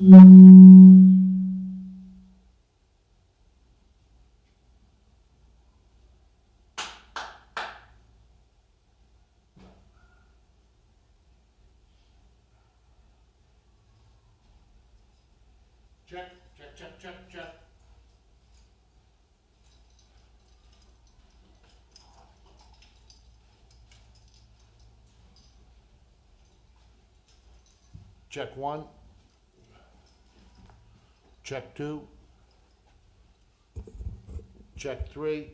Check, check, check, check, check. Check one. Check two. Check three.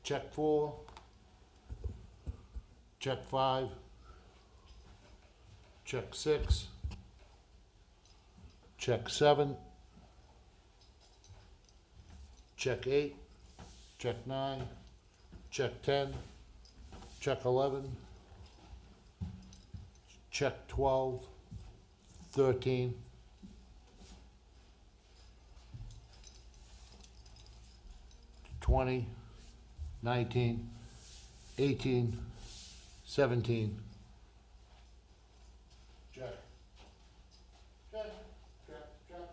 Check four. Check five. Check six. Check seven. Check eight. Check nine. Check 10. Check 11. Check 12. 13. 20. 19. 18. 17. Check. Check. Check. Check.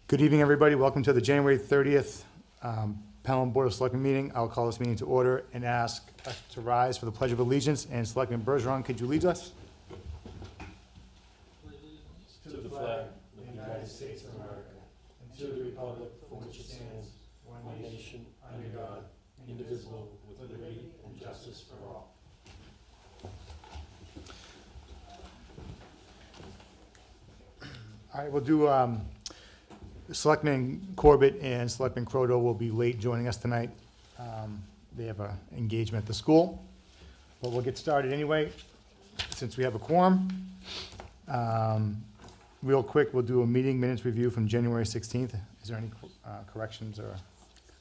Good evening, everybody. Welcome to the January 30th Pelham Board of Selectmen meeting. I'll call this meeting to order and ask us to rise for the Pledge of Allegiance. And Selectman Bergeron, could you lead us? To the flag of the United States of America, and to the republic for which it stands, one nation, under God, indivisible, with liberty and justice for all. All right, we'll do, Selectman Corbett and Selectman Croto will be late joining us tonight. They have an engagement at the school, but we'll get started anyway, since we have a quorum. Real quick, we'll do a meeting minutes review from January 16th. Is there any corrections or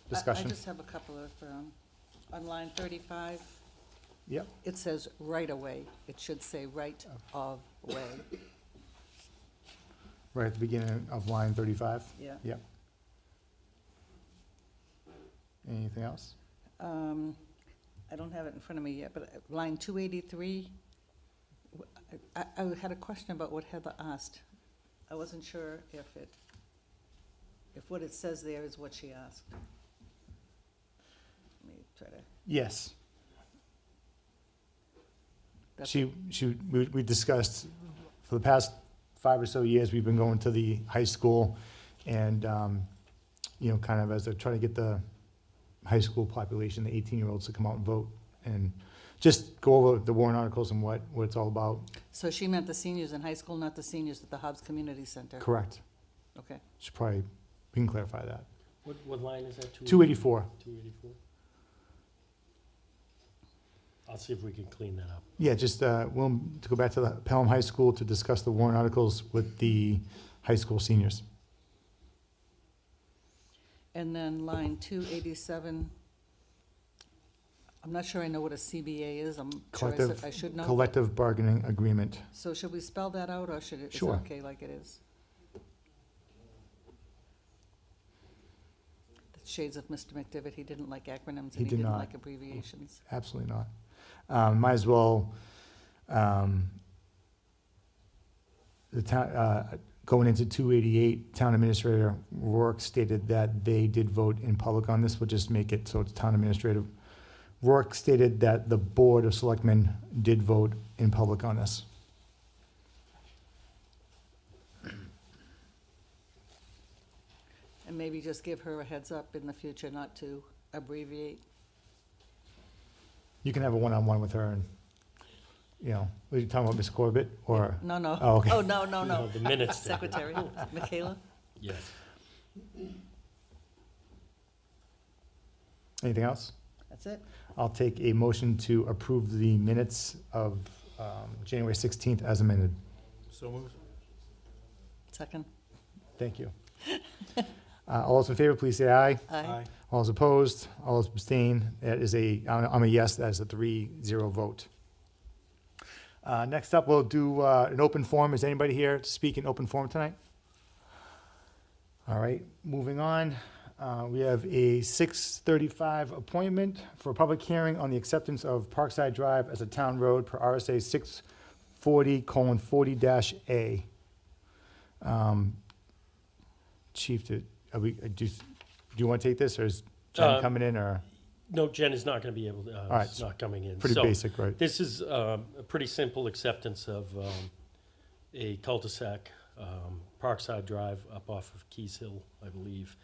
discussion? I just have a couple of, on line 35, Yep, it says right away. It should say right of way. right at the beginning of line 35. Yeah. Yep. Anything else? I don't have it in front of me yet, but line 283, I had a question about what Heather asked. I wasn't sure if what it says there is what she asked. Let me try to. Yes. That's We discussed, for the past 5 or so years, we've been going to the high school and, kind of as they're trying to get the high school population, the 18-year-olds to come out and vote and just go over the warrant articles and what it's all about. So she meant the seniors in high school, not the seniors at the Hobbs Community Center? Correct. Okay. Should probably, we can clarify that. What line is that? 284. 284? I'll see if we can clean that up. Yeah, just, we'll, to go back to the Pelham High School to discuss the warrant articles with the high school seniors. And then line 287, I'm not sure I know what a CBA is. I'm sure I should know. Collective bargaining agreement. So should we spell that out, or should it, is it Sure. okay like it is? The shades of Mr. McDevitt, he didn't like acronyms He and he did didn't not. like abbreviations. Absolutely not. Might as well, the town, going into 288, Town Administrator Rourke stated that they did vote in public on this. We'll just make it so it's Town Administrator. Rourke stated that the Board of Selectmen did vote in public on this. And maybe just give her a heads up in the future not to abbreviate. You can have a one-on-one with her and, are you talking about Ms. Corbett or? No, no. Oh, okay. Oh, no. The minutes. there. Secretary, Michaela? Yes. Anything else? That's it? I'll take a motion to approve the minutes of January 16th as amended. So moved. Second? Thank you. All those in favor, please say aye. Aye. All those opposed, all those abstain, that is I'm a yes, that is a 3-0 vote. Next up, we'll do an open forum. Is anybody here to speak in open forum tonight? All right, moving on. We have a 6:35 appointment for a public hearing on the acceptance of Parkside Drive as a town road per RSA 640:40-A. Chief, do you want to take this, or is Jen coming in, or? No, Jen is not going to be able to, right, is not coming in. Pretty So, basic, right? This is a pretty simple acceptance of a cul-de-sac, Parkside Drive up off of Keys Hill, I believe.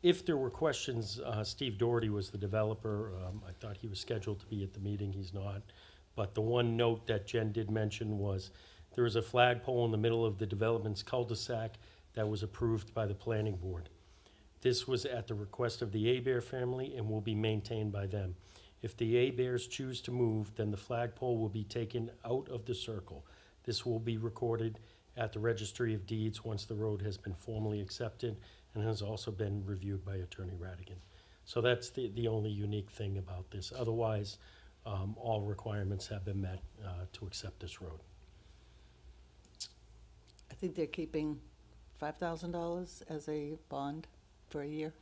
If there were questions, Steve Doherty was the developer. I thought he was scheduled to be at the meeting. He's not. But the one note that Jen did mention was there is a flagpole in the middle of the development's cul-de-sac that was approved by the planning board. This was at the request of the Abear family and will be maintained by them. If the Abears choose to move, then the flagpole will be taken out of the circle. This will be recorded at the Registry of Deeds once the road has been formally accepted and has also been reviewed by Attorney Radigan. So that's the only unique thing about this. Otherwise, all requirements have been met to accept this road. I think they're keeping $5,000 as a bond for a year.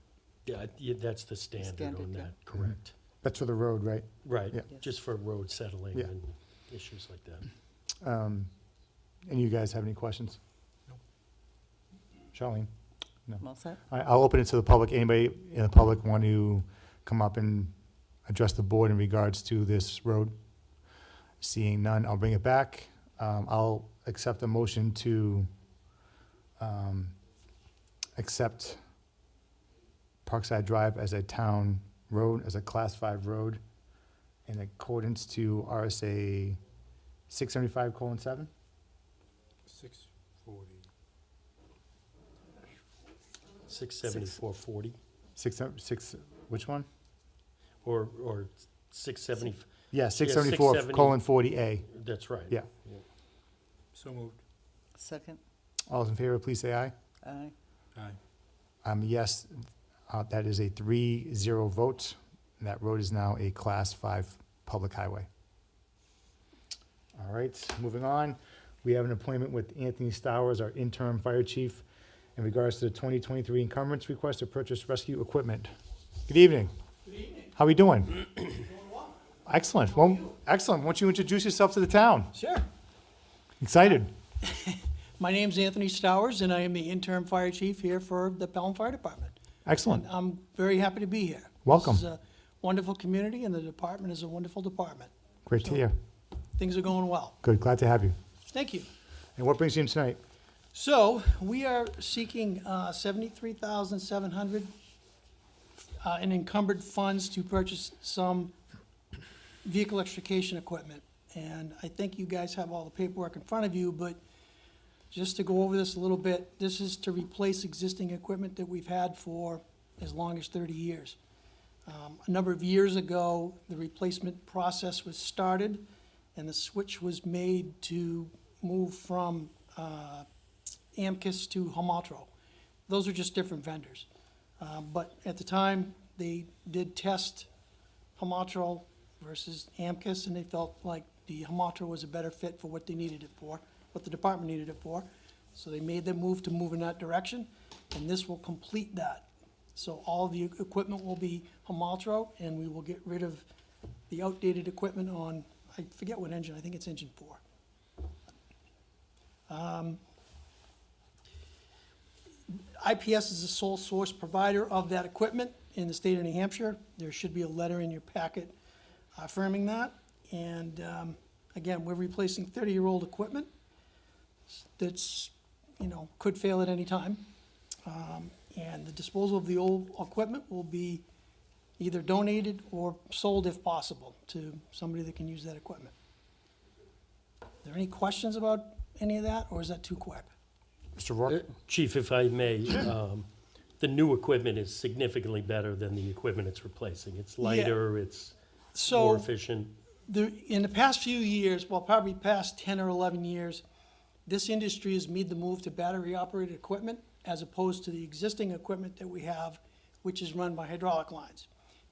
Yeah, that's the standard Standard, on yeah. that, correct. That's for the road, right? Right, Yeah. just for road settling Yeah. and issues like that. Any of you guys have any questions? No. Charlene? I'm all set. All right, I'll open it to the public. Anybody in the public want to come up and address the board in regards to this road? Seeing none, I'll bring it back. I'll accept a motion to accept Parkside Drive as a town road, as a Class 5 road, in accordance to RSA 675:7? 640. 67440, Which one? or 670, Yeah, Yeah, 674:40A. that's right. Yeah. So moved. Second. All those in favor, please say aye. Aye. Aye. Yes, that is a 3-0 vote. And that road is now a Class 5 public highway. All right, moving on. We have an appointment with Anthony Stowers, our interim fire chief, in regards to the 2023 encumbrance request to purchase rescue equipment. Good evening. Good evening. How are we doing? Doing well. Excellent. Well, excellent. Why don't you introduce yourself to the town? Sure. Excited. My name's Anthony Stowers, and I am the interim fire chief here for the Pelham Fire Department. Excellent. And I'm very happy to be here. Welcome. This is a wonderful community, and the department is a wonderful department. Great to hear. Things are going well. Good. Glad to have you. Thank you. And what brings you in tonight? So, we are seeking $73,700 in encumbered funds to purchase some vehicle extrication equipment. And I think you guys have all the paperwork in front of you, but just to go over this a little bit, this is to replace existing equipment that we've had for as long as 30 years. A number of years ago, the replacement process was started, and the switch was made to move from Amcus to Homatro. Those are just different vendors. But at the time, they did test Homatro versus Amcus, and they felt like the Homatro was a better fit for what they needed it for, what the department needed it for. So they made the move to move in that direction, and this will complete that. So all the equipment will be Homatro, and we will get rid of the outdated equipment on, I forget what engine, I think it's engine 4. IPS is the sole source provider of that equipment in the state of New Hampshire. There should be a letter in your packet affirming that. And again, we're replacing 30-year-old equipment that's, could fail at any time. And the disposal of the old equipment will be either donated or sold if possible to somebody that can use that equipment. Are there any questions about any of that, or is that too quick? Mr. Rourke? Chief, if I may, the new equipment is significantly better than the equipment it's replacing. It's lighter, it's more So, efficient. in the past few years, well, probably past 10 or 11 years, this industry has made the move to battery-operated equipment as opposed to the existing equipment that we have, which is run by hydraulic lines.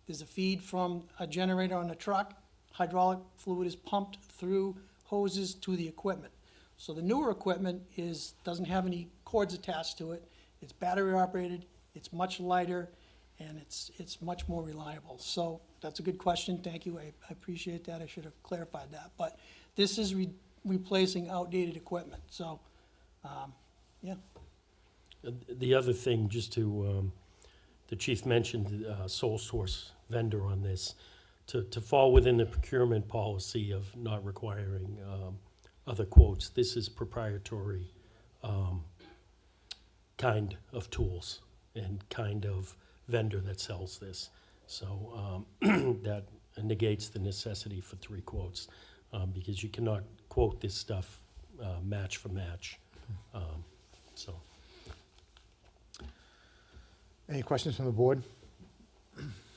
There's a feed from a generator on the truck, hydraulic fluid is pumped through hoses to the equipment. So the newer equipment doesn't have any cords attached to it, it's battery-operated, it's much lighter, and it's much more reliable. So that's a good question, thank you, I appreciate that, I should have clarified that. But this is replacing outdated equipment, so, yeah. The other thing, just to, the chief mentioned sole source vendor on this, to fall within the procurement policy of not requiring other quotes, this is proprietary kind of tools and kind of vendor that sells this. So that negates the necessity for 3 quotes, because you cannot quote this stuff match for match. So. Any questions from the board?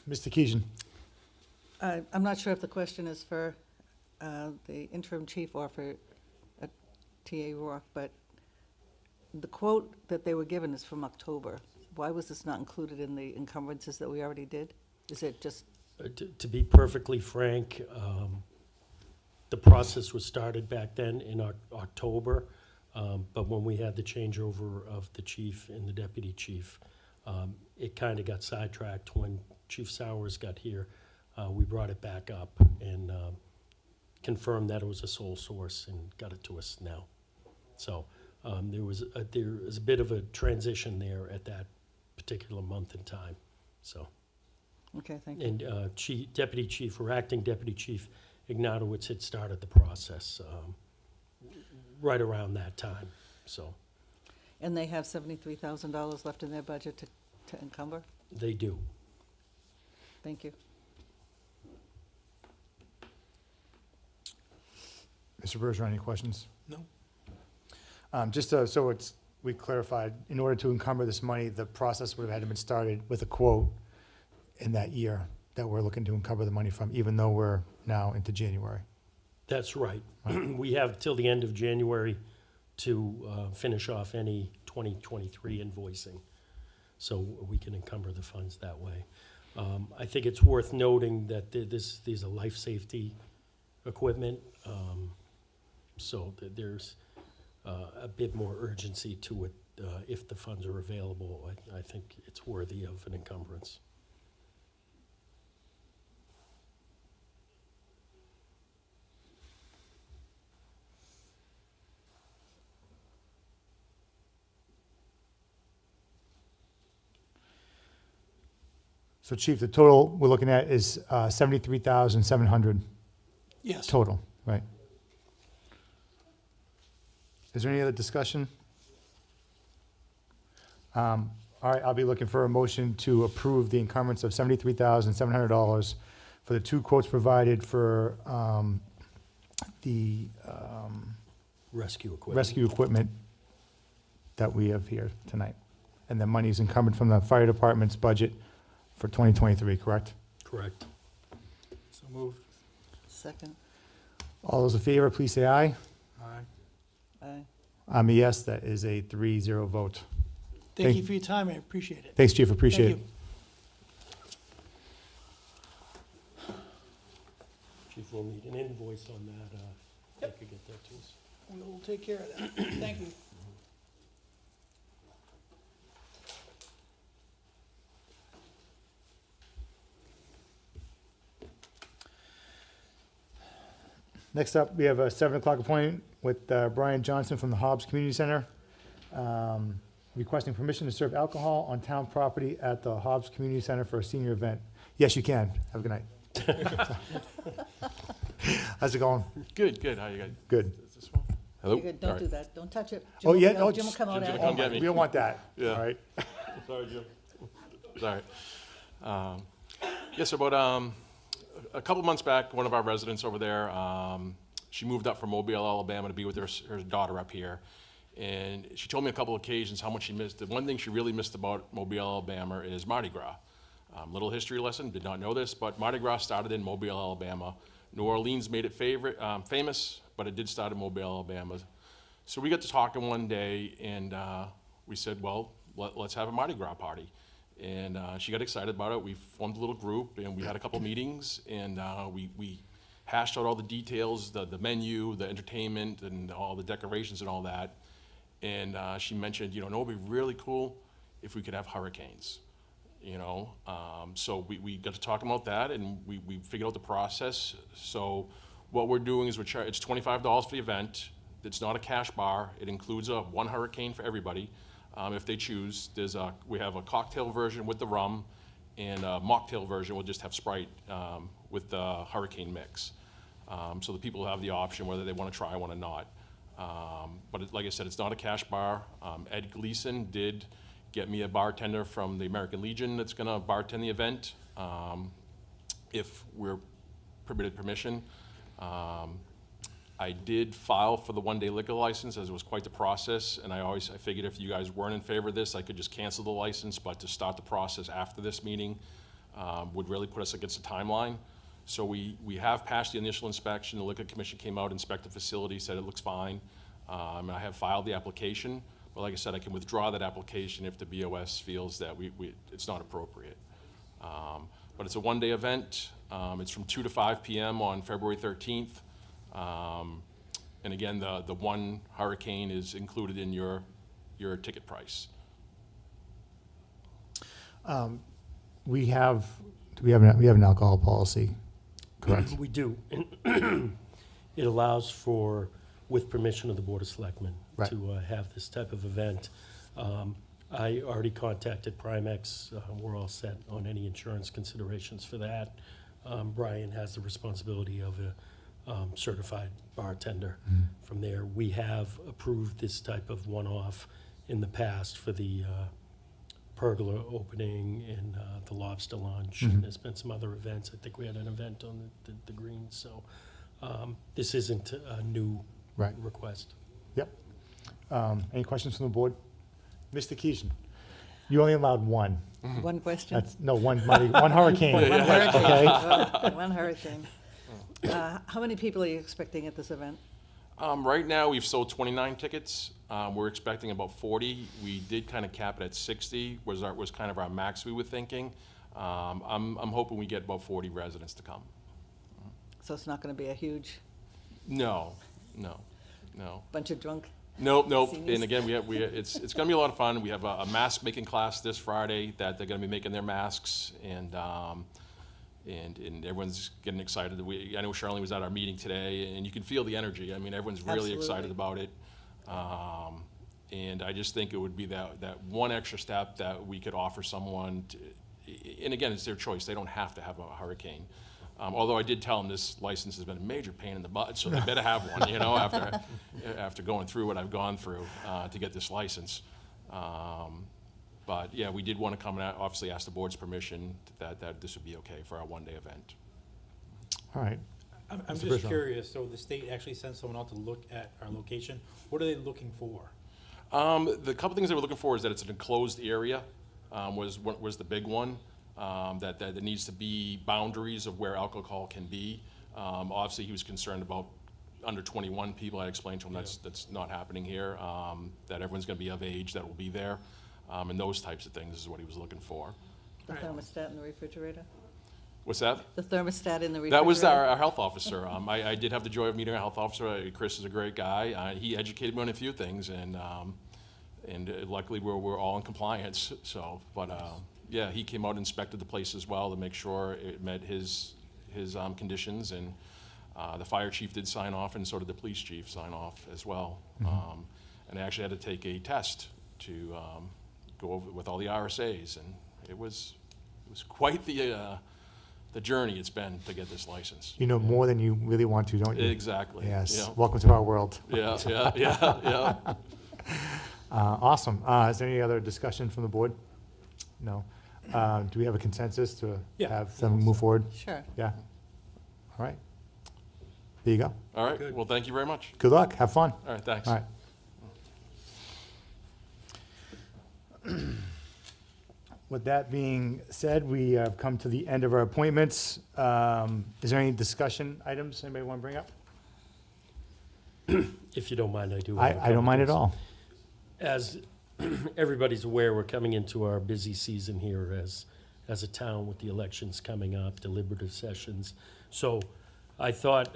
Mr. Keegan? I'm not sure if the question is for the interim chief or for TA Rourke, but the quote that they were given is from October. Why was this not included in the encumbrances that we already did? Is it just, To be perfectly frank, the process was started back then in October, but when we had the changeover of the chief and the deputy chief, it kind of got sidetracked. When Chief Sowers got here, we brought it back up and confirmed that it was a sole source and got it to us now. So There was a bit of a transition there at that particular month in time, so. Okay, thank you. And Deputy Chief, or Acting Deputy Chief Ignatowicz had started the process right around that time, so And they have $73,000 left in their budget to encumber? they do. Thank you. Mr. Bergeron, any questions? No. So we clarified, in order to encumber this money, the process would have had to been started with a quote in that year that we're looking to encumber the money from, even though we're now into January. That's right. We have till the end of January to finish off any 2023 invoicing, so we can encumber the funds that way. I think it's worth noting that these are life safety equipment, so there's a bit more urgency to it. If the funds are available, I think it's worthy of an encumbrance. So Chief, the total we're looking at is 73,700 Yes. total, right? Is there any other discussion? All right, I'll be looking for a motion to approve the encumbrance of $73,700 for the two quotes provided for the Rescue equipment. rescue equipment that we have here tonight. And the money is encumbered from the fire department's budget for 2023, correct? Correct. So moved. Second? All those in favor, please say aye. Aye. Aye. I'm a yes, that is a 3-0 vote. Thank Thank- you for your time, I appreciate it. Thanks, Chief, appreciate Thank it. you. Chief, we'll need an invoice on that. If you could get that to us. We'll take care of that. Thank you. Next up, we have a 7 o'clock appointment with Brian Johnson from the Hobbs Community Center, requesting permission to serve alcohol on town property at the Hobbs Community Center for a senior event. Yes, you can. Have a good night. How's it going? Good, good. How you guys? Good. Is this one? Hello? You're good, All don't right. do that, don't touch it. Oh, yeah, Jim will- no, Jim will come out Jim's gonna after. come get me. We don't want that, Yeah. all right? Sorry, Jim. Sorry. Yes, about a couple months back, one of our residents over there, she moved up from Mobile, Alabama to be with her daughter up here. And she told me a couple occasions how much she missed. The one thing she really missed about Mobile, Alabama is Mardi Gras. Little history lesson, did not know this, but Mardi Gras started in Mobile, Alabama. New Orleans made it famous, but it did start in Mobile, Alabama. So we got to talking one day, and we said, well, let's have a Mardi Gras party. And she got excited about it. We formed a little group, and we had a couple meetings, and we hashed out all the details, the menu, the entertainment, and all the decorations and all that. And she mentioned, it would be really cool if we could have hurricanes, So we got to talking about that, and we figured out the process. So what we're doing is it's $25 for the event. It's not a cash bar. It includes one hurricane for everybody. If they choose, we have a cocktail version with the rum, and a mocktail version will just have Sprite with the hurricane mix. So the people have the option whether they want to try one or not. But like I said, it's not a cash bar. Ed Gleason did get me a bartender from the American Legion that's going to bartend the event, if we're permitted permission. I did file for the one-day liquor license, as it was quite the process, and I figured if you guys weren't in favor of this, I could just cancel the license, but to start the process after this meeting would really put us against the timeline. So we have passed the initial inspection. The Liquor Commission came out, inspected the facility, said it looks fine. And I have filed the application, but like I said, I can withdraw that application if the BOS feels that it's not appropriate. But it's a one-day event. It's from 2 to 5 p.m. on February 13th. And again, the one hurricane is included in your ticket price. We have an alcohol policy, correct? We do. It allows for, with permission of the Board of Selectmen, Right. to have this type of event. I already contacted Primex. We're all set on any insurance considerations for that. Brian has the responsibility of a certified bartender. From there, we have approved this type of one-off in the past for the pergola opening and the lobster lunch. And there's been some other events. I think we had an event on the greens. So this isn't a new Right. request. Yep. Any questions from the board? Mr. Keeshan, you only allowed one. One question. That's, no, one hurricane. One hurricane. Okay. Oh, one hurricane. How many people are you expecting at this event? Right now, we've sold 29 tickets. We're expecting about 40. We did kind of cap it at 60, was kind of our max we were thinking. I'm hoping we get about 40 residents to come. So it's not going to be a huge No. bunch of drunk? Nope. Seniors? And again, it's going to be a lot of fun. We have a mask making class this Friday that they're going to be making their masks, and everyone's getting excited. I know Charlene was at our meeting today, and you can feel the energy. I mean, everyone's really excited Absolutely. about it. And I just think it would be that one extra step that we could offer someone. And again, it's their choice. They don't have to have a hurricane. Although I did tell them this license has been a major pain in the butt, so they better have one, after going through what I've gone through to get this license. But yeah, we did want to come and obviously ask the board's permission that this would be okay for our one-day event. All right. I'm Mr. just Brisson. curious, so the state actually sent someone out to look at our location. What are they looking for? The couple things they were looking for is that it's an enclosed area, was the big one. That there needs to be boundaries of where alcohol can be. Obviously, he was concerned about under 21 people. I explained to him that's not happening here, that everyone's going to be of age that will be there, and those types of things is what he was looking for. The thermostat in the refrigerator? What's that? The thermostat in the refrigerator? That was our health officer. I did have the joy of meeting our health officer. Chris is a great guy. He educated me on a few things, and luckily we're all in compliance. So, but yeah, he came out and inspected the place as well to make sure it met his conditions, and the fire chief did sign off, and so did the police chief sign off as well. And I actually had to take a test to go over with all the RSAs, and it was quite the journey it's been to get this license. You know more than you really want to, don't you? Exactly. Yes. Yeah. Welcome to our world. Yeah. Awesome. Is there any other discussion from the board? No. Do we have a consensus to Yeah. have them move forward? Sure. Yeah. All right. There you go. All right. Good. Well, thank you very much. Good luck. Have fun. All right. Thanks. All right. With that being said, we have come to the end of our appointments. Is there any discussion items anybody want to bring up? If you don't mind, I do. have a I don't couple mind at things. all. As everybody's aware, we're coming into our busy season here as a town with the elections coming up, deliberative sessions. So I thought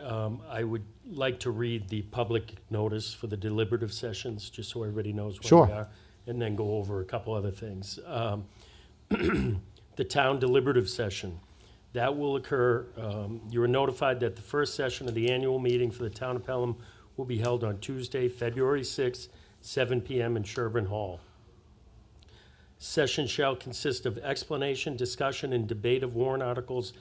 I would like to read the public notice for the deliberative sessions, just so everybody knows where Sure. we are, and then go over a couple other things. The town deliberative session, that will occur, you are notified that the first session of the annual meeting for the town of Pelham will be held on Tuesday, February 6th, 7 PM in Sherburne Hall. Session shall consist of explanation, discussion, and debate of warrant articles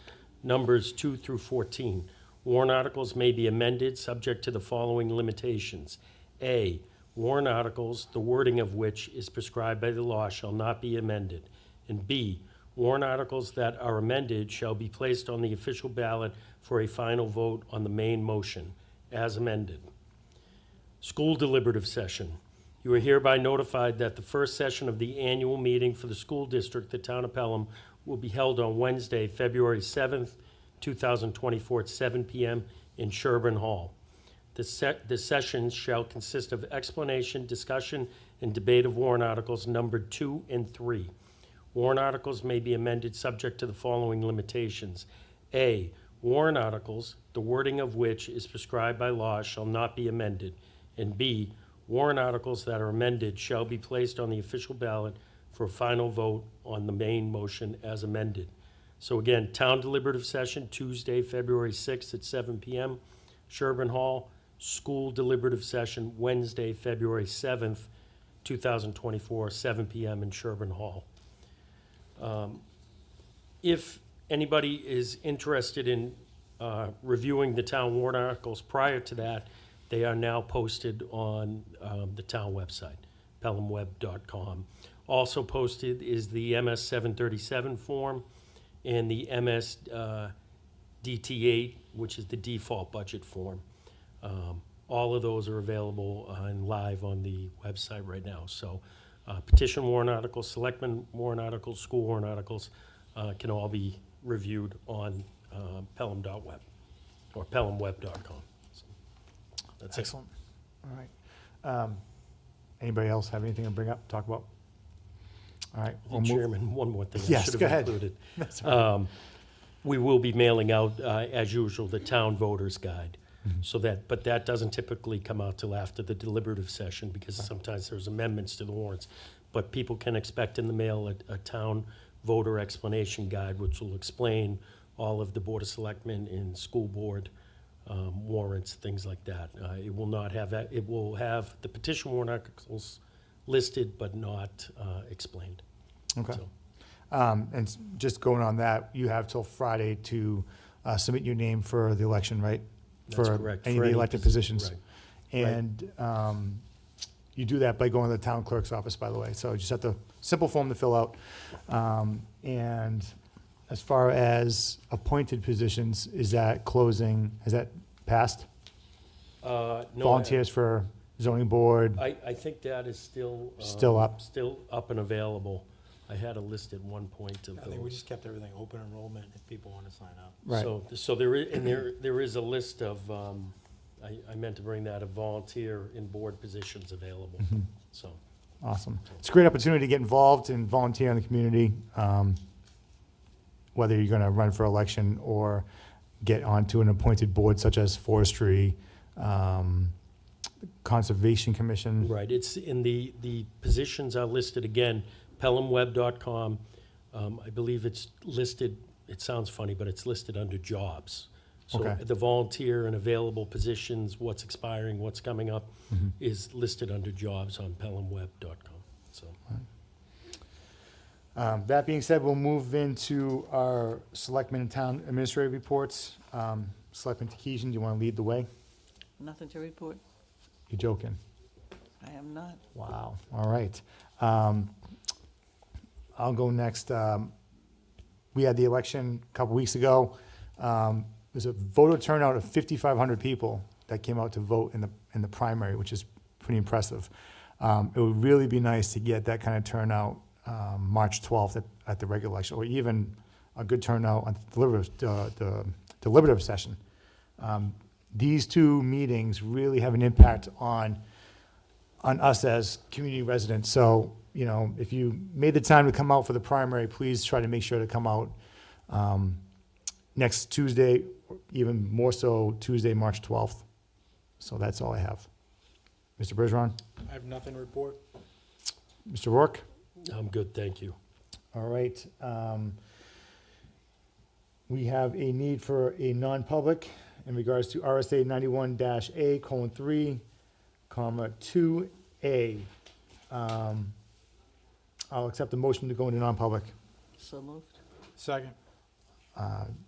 numbers 2 through 14. Warrant articles may be amended, subject to the following limitations. A, warrant articles, the wording of which is prescribed by the law, shall not be amended. And B, warrant articles that are amended shall be placed on the official ballot for a final vote on the main motion, as amended. School deliberative session. You are hereby notified that the first session of the annual meeting for the school district, the town of Pelham, will be held on Wednesday, February 7th, 2024, at 7 PM in Sherburne Hall. The session shall consist of explanation, discussion, and debate of warrant articles numbered 2 and 3. Warrant articles may be amended subject to the following limitations. A, warrant articles, the wording of which is prescribed by law, shall not be amended. And B, warrant articles that are amended shall be placed on the official ballot for a final vote on the main motion as amended. So again, town deliberative session, Tuesday, February 6th at 7 PM, Sherburne Hall. school deliberative session Wednesday, February 7th, 2024, 7 PM in Sherburne Hall. If anybody is interested in reviewing the town warrant articles prior to that, they are now posted on the town website, pelhamweb.com. Also posted is the MS 737 form and the MS DT8, which is the default budget form. All of those are available and live on the website right now. So petition warrant articles, selectmen warrant articles, school warrant articles can all be reviewed on pelham.web or pelhamweb.com. So that's it. Excellent. All right. Anybody else have anything to bring up, talk about? All right. we'll move- Chairman, one more thing I Yes, should go have ahead. included. That's all right. We will be mailing out, as usual, the town voters guide. Mm-hmm. So that, but that doesn't typically come out till after the deliberative session because sometimes there's amendments to the warrants. But people can expect in the mail a town voter explanation guide, which will explain all of the Board of Selectmen and school board warrants, things like that. It will not have, it will have the petition warrant articles listed but not explained. Okay. So, Just going on that, you have till Friday to submit your name for the election, right? That's For correct. any For of the any elected posi- positions. right. And you do that by going to the town clerk's office, by the way. So you just have the simple form to fill out. And as far as appointed positions, is that closing, has that passed? No, Volunteers for zoning board? I think that is still. Still up. Still up and available. I had a list at one point of I think we those. just kept everything open enrollment if people want to sign up. Right. So there is, and there is a list of, I meant to bring that, of volunteer and board positions available, Mm-hmm. so. Awesome. It's a great opportunity to get involved and volunteer in the community, whether you're going to run for election or get onto an appointed board such as forestry, conservation commission. Right, it's in the positions are listed again, pelhamweb.com. I believe it's listed, it sounds funny, but it's listed under jobs. So Okay. the volunteer and available positions, what's expiring, what's coming up, Mhm. is listed under jobs on pelhamweb.com, so. That being said, we'll move into our selectmen and town administrative reports. Selectman Takesian, do you want to lead the way? Nothing to report? You're joking. I am not. Wow, all right. I'll go next. We had the election a couple weeks ago. There's a voter turnout of 5,500 people that came out to vote in the primary, which is pretty impressive. It would really be nice to get that kind of turnout March 12th at the regular election, or even a good turnout on the deliberative session. These two meetings really have an impact on us as community residents. So, you know, if you made the time to come out for the primary, please try to make sure to come out next Tuesday, or even more so Tuesday, March 12th. So that's all I have. Mr. Bergeron? I have nothing to report. Mr. Rourke? I'm good, thank you. All right. We have a need for a non-public in regards to RSA 91-A:3, 2A. I'll accept the motion to go into non-public. So moved. Second.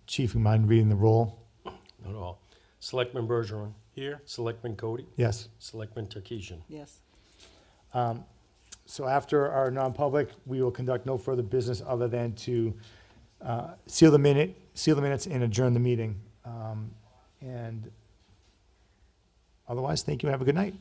Chief, you mind reading the roll? Not at all. Selectman Bergeron, Here. Selectman Cody, Yes. Selectman Takesian. Yes. So after our non-public, we will conduct no further business other than to seal the minutes and adjourn the meeting. And otherwise, thank you and have a good night.